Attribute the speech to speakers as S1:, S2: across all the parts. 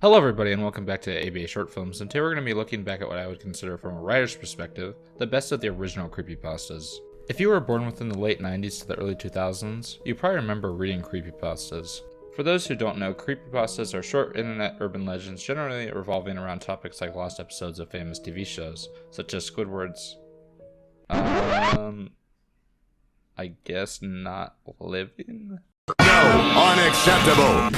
S1: Hello everybody and welcome back to ABA Short Films, and today we're going to be looking back at what I would consider from a writer's perspective, the best of the original creepypastas. If you were born within the late 90s to the early 2000s, you probably remember reading creepypastas. For those who don't know, creepypastas are short internet urban legends generally revolving around topics like lost episodes of famous TV shows, such as Squidward's, I guess not living?
S2: No, unacceptable!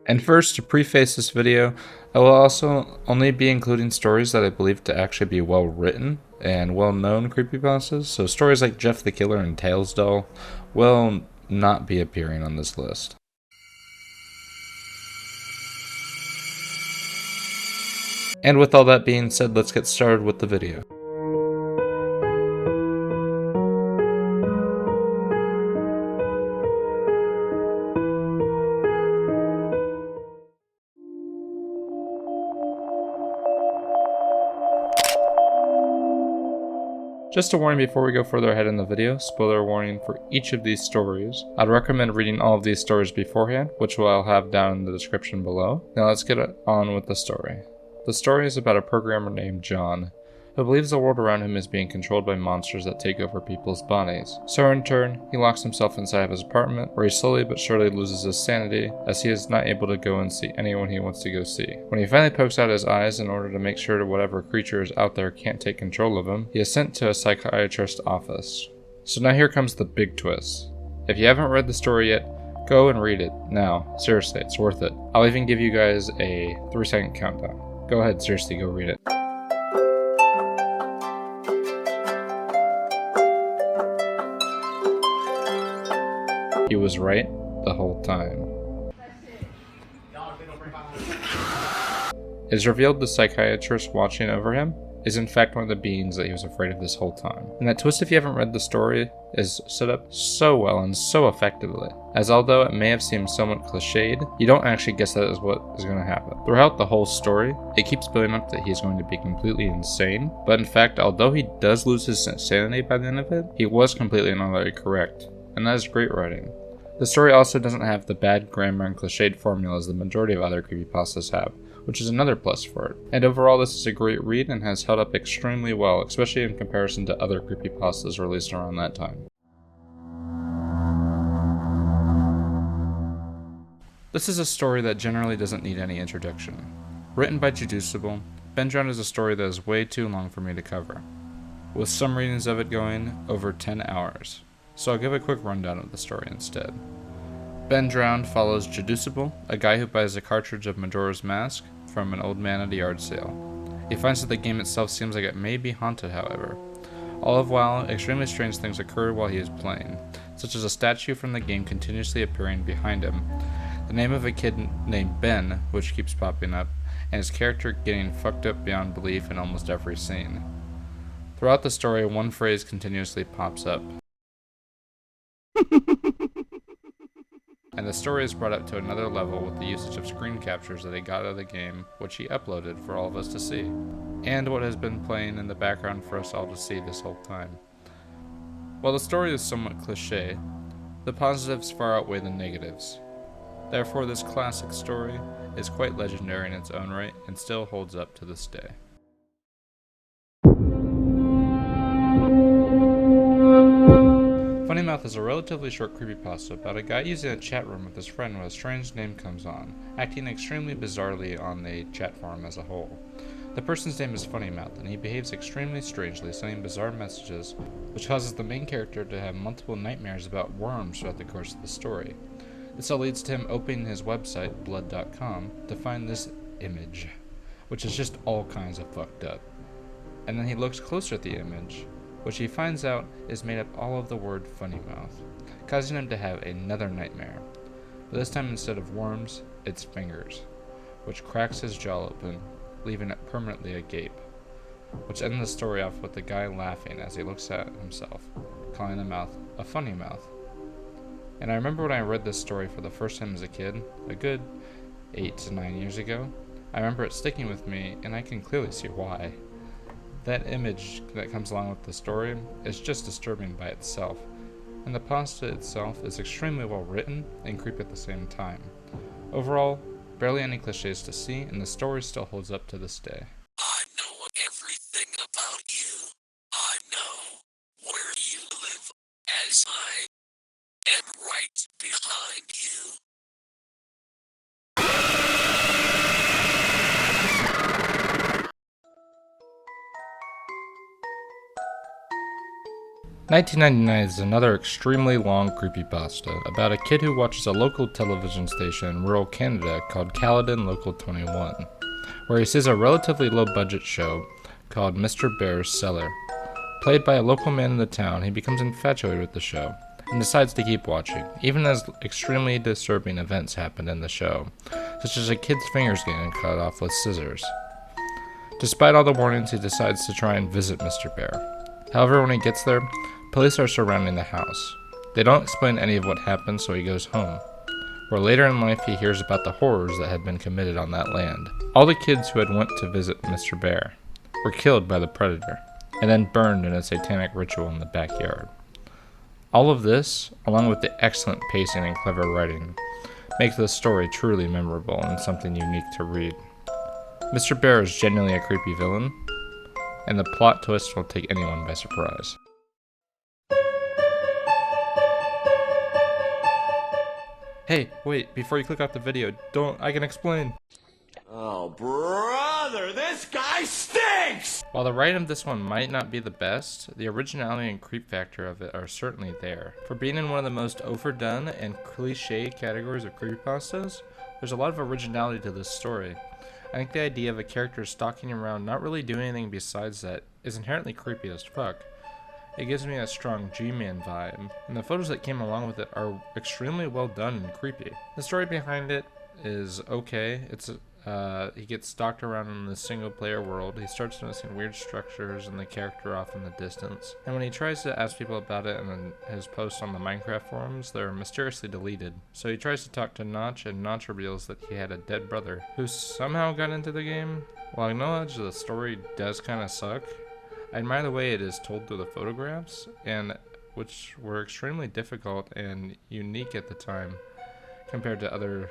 S1: And first, to preface this video, I will also only be including stories that I believe to actually be well written and well known creepypastas, so stories like Jeff the Killer and Tales Doll will not be appearing on this list. And with all that being said, let's get started with the video. Just a warning before we go further ahead in the video, spoiler warning for each of these stories. I'd recommend reading all of these stories beforehand, which I'll have down in the description below. Now let's get on with the story. The story is about a programmer named John, who believes the world around him is being controlled by monsters that take over people's bodies. So in turn, he locks himself inside of his apartment, where he slowly but surely loses his sanity, as he is not able to go and see anyone he wants to go see. When he finally pokes out his eyes in order to make sure that whatever creature is out there can't take control of him, he is sent to a psychiatrist's office. So now here comes the big twist. If you haven't read the story yet, go and read it now. Seriously, it's worth it. I'll even give you guys a 3-second countdown. Go ahead, seriously, go read it. He was right the whole time. It is revealed the psychiatrist watching over him is in fact one of the beings that he was afraid of this whole time. And that twist, if you haven't read the story, is set up so well and so effectively, as although it may have seemed somewhat cliched, you don't actually guess that is what is going to happen. Throughout the whole story, it keeps building up that he's going to be completely insane, but in fact, although he does lose his sanity by the end of it, he was completely and utterly correct. And that is great writing. The story also doesn't have the bad grammar and cliched formulas the majority of other creepypastas have, which is another plus for it. And overall, this is a great read and has held up extremely well, especially in comparison to other creepypastas released around that time. This is a story that generally doesn't need any introduction. Written by Juducible, Ben Drowned is a story that is way too long for me to cover, with some readings of it going over 10 hours. So I'll give a quick rundown of the story instead. Ben Drowned follows Juducible, a guy who buys a cartridge of Majora's Mask from an old man at a yard sale. He finds that the game itself seems like it may be haunted, however. All the while, extremely strange things occur while he is playing, such as a statue from the game continuously appearing behind him, the name of a kid named Ben, which keeps popping up, and his character getting fucked up beyond belief in almost every scene. Throughout the story, one phrase continuously pops up. And the story is brought up to another level with the usage of screen captures that he got out of the game, which he uploaded for all of us to see, and what has been playing in the background for us all to see this whole time. While the story is somewhat cliche, the positives far outweigh the negatives. Therefore, this classic story is quite legendary in its own right and still holds up to this day. Funnymouth is a relatively short creepypasta about a guy using a chat room with his friend when a strange name comes on, acting extremely bizarrely on the chat forum as a whole. The person's name is Funnymouth, and he behaves extremely strangely, sending bizarre messages, which causes the main character to have multiple nightmares about worms throughout the course of the story. This all leads to him opening his website, blood.com, to find this image, which is just all kinds of fucked up. And then he looks closer at the image, which he finds out is made up all of the word Funnymouth, causing him to have another nightmare. But this time, instead of worms, it's fingers, which cracks his jaw open, leaving it permanently agape, which ends the story off with the guy laughing as he looks at himself, calling the mouth a funny mouth. And I remember when I read this story for the first time as a kid, a good 8 to 9 years ago, I remember it sticking with me, and I can clearly see why. That image that comes along with the story is just disturbing by itself, and the pasta itself is extremely well written and creepy at the same time. Overall, Barely any cliches to see, and the story still holds up to this day.
S3: I know everything about you. I know where you live, as I am right behind you.
S1: 1999 is another extremely long creepypasta about a kid who watches a local television station in rural Canada called Caledon Local 21, where he sees a relatively low-budget show called Mr. Bear's Cellar. Played by a local man in the town, he becomes infatuated with the show and decides to keep watching, even as extremely disturbing events happen in the show, such as a kid's fingers getting cut off with scissors. Despite all the warnings, he decides to try and visit Mr. Bear. However, when he gets there, police are surrounding the house. They don't explain any of what happened, so he goes home, where later in life he hears about the horrors that had been committed on that land. All the kids who had went to visit Mr. Bear were killed by the predator, and then burned in a satanic ritual in the backyard. All of this, along with the excellent pacing and clever writing, makes this story truly memorable and something unique to read. Mr. Bear is genuinely a creepy villain, and the plot twist will take anyone by surprise. Hey, wait, before you click off the video, I can explain.
S2: Oh, brother, this guy stinks!
S1: While the writing of this one might not be the best, the originality and creep factor of it are certainly there. For being in one of the most overdone and cliche categories of creepypastas, there's a lot of originality to this story. I think the idea of a character stalking around not really doing anything besides that is inherently creepy as fuck. It gives me a strong G-Man vibe, and the photos that came along with it are extremely well done and creepy. The story behind it is okay. He gets stalked around in the single-player world. He starts noticing weird structures and the character off in the distance. And when he tries to ask people about it in his posts on the Minecraft forums, they're mysteriously deleted. So he tries to talk to Notch, and Notch reveals that he had a dead brother who somehow got into the game. While I acknowledge the story does kind of suck, I admire the way it is told through the photographs, and which were extremely difficult and unique at the time compared to other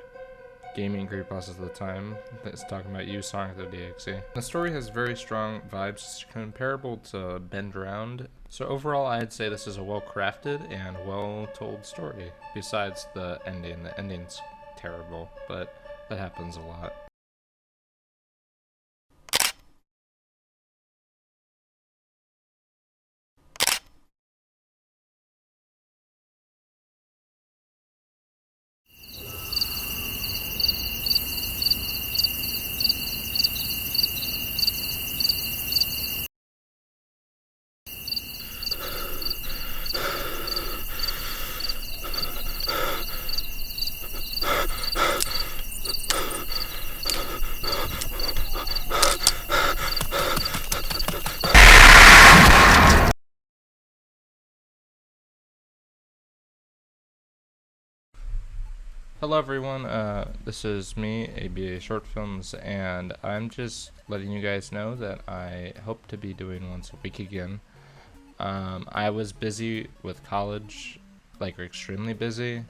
S1: gaming creepypastas at the time. That's talking about you, Sonic the DXE. The story has very strong vibes comparable to Bend Round. So overall, I'd say this is a well-crafted and well-told story. Besides the ending's terrible, but that happens a lot. Hello everyone, this is me, ABA Short Films, and I'm just letting you guys know that I hope to be doing once a week again. I was busy with college, like extremely busy.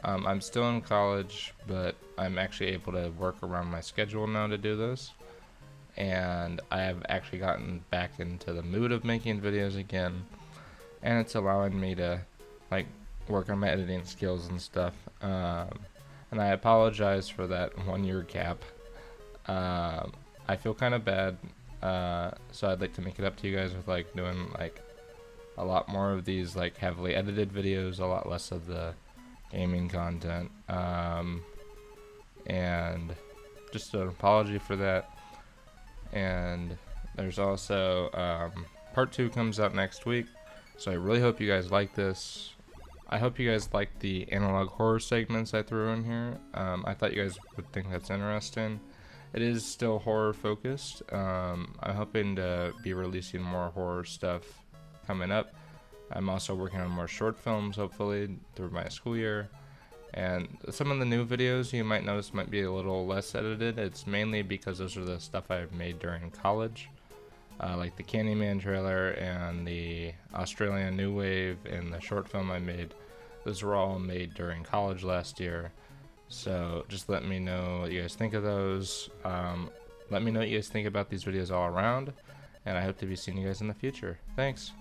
S1: I'm still in college, but I'm actually able to work around my schedule now to do this. And I have actually gotten back into the mood of making videos again, and it's allowing me to like work on my editing skills and stuff. And I apologize for that 1 year gap. I feel kind of bad, so I'd like to make it up to you guys with like doing like a lot more of these like heavily edited videos, a lot less of the gaming content, and just an apology for that. And there's also part 2 comes out next week, so I really hope you guys like this. I hope you guys like the analog horror segments I threw in here. I thought you guys would think that's interesting. It is still horror focused. I'm hoping to be releasing more horror stuff coming up. I'm also working on more short films, hopefully, through my school year. And some of the new videos you might notice might be a little less edited. It's mainly because those are the stuff I've made during college. Like the Candyman trailer and the Australian New Wave and the short film I made. Those were all made during college last year. So just let me know what you guys think of those. Let me know what you guys think about these videos all around, and I hope to be seeing you guys in the future. Thanks.